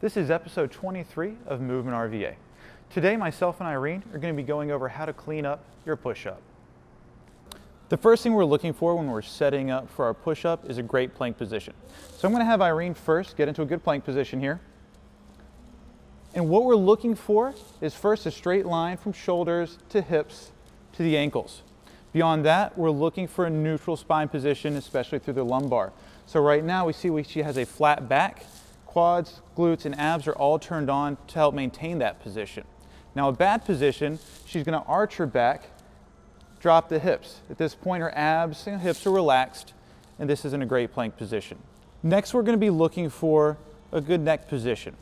This is episode 23 of MovementRVA. Today, myself and Irene are going to be going over how to clean up your push-up. The first thing we're looking for when we're setting up for our push-up is a great plank position. So I'm going to have Irene first get into a good plank position here. And what we're looking for is first a straight line from shoulders to hips to the ankles. Beyond that, we're looking for a neutral spine position, especially through the lumbar. So right now we see she has a flat back. Quads, glutes, and abs are all turned on to help maintain that position. Now a bad position, she's going to arch her back, drop the hips. At this point her abs and hips are relaxed, and this isn't a great plank position. Next we're going to be looking for a good neck position.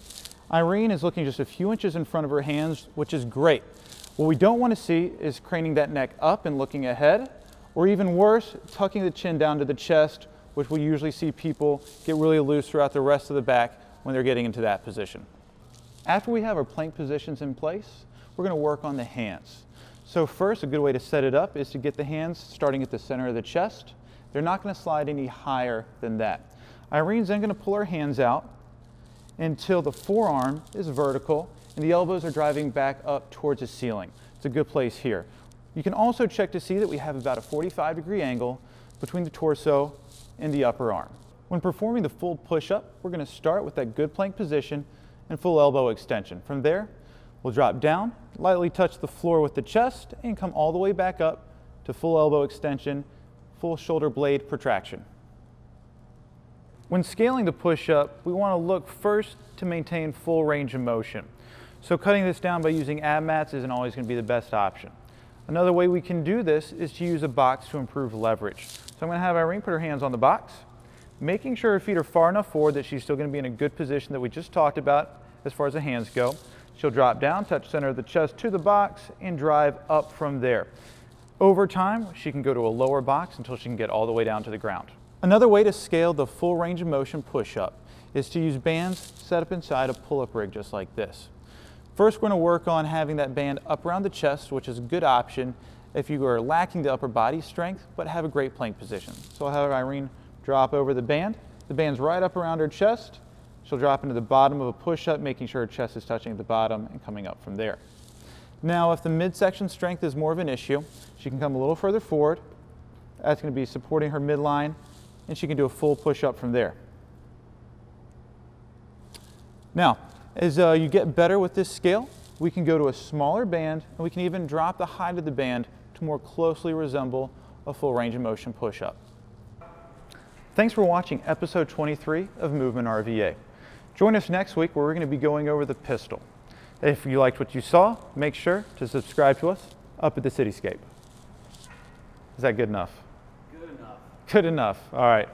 Irene is looking just a few inches in front of her hands, which is great. What we don't want to see is craning that neck up and looking ahead, or even worse, tucking the chin down to the chest, which we usually see people get really loose throughout the rest of the back when they're getting into that position. After we have our plank positions in place, we're going to work on the hands. So first, a good way to set it up is to get the hands starting at the center of the chest. They're not going to slide any higher than that. Irene's then going to pull her hands out until the forearm is vertical and the elbows are driving back up towards the ceiling. It's a good place here. You can also check to see that we have about a 45-degree angle between the torso and the upper arm. When performing the full push-up, we're going to start with that good plank position and full elbow extension. From there, we'll drop down, lightly touch the floor with the chest, and come all the way back up to full elbow extension, full shoulder blade protraction. When scaling the push-up, we want to look first to maintain full range of motion. So cutting this down by using ab mats isn't always going to be the best option. Another way we can do this is to use a box to improve leverage. So I'm going to have Irene put her hands on the box, making sure her feet are far enough forward that she's still going to be in a good position that we just talked about as far as the hands go. She'll drop down, touch center of the chest to the box, and drive up from there. Over time, she can go to a lower box until she can get all the way down to the ground. Another way to scale the full range of motion push-up is to use bands set up inside a pull-up rig just like this. First, we're going to work on having that band up around the chest, which is a good option if you are lacking the upper body strength but have a great plank position. So I'll have Irene drop over the band. The band's right up around her chest. She'll drop into the bottom of a push-up, making sure her chest is touching at the bottom and coming up from there. Now, if the midsection strength is more of an issue, she can come a little further forward. That's going to be supporting her midline, and she can do a full push-up from there. Now, as you get better with this scale, we can go to a smaller band, and we can even drop the height of the band to more closely resemble a full range of motion push-up. Thanks for watching episode 23 of MovementRVA. Join us next week where we're going to be going over the pistol. If you liked what you saw, make sure to subscribe to us up at the Cityscape. Is that good enough? Good enough. Good enough. All right.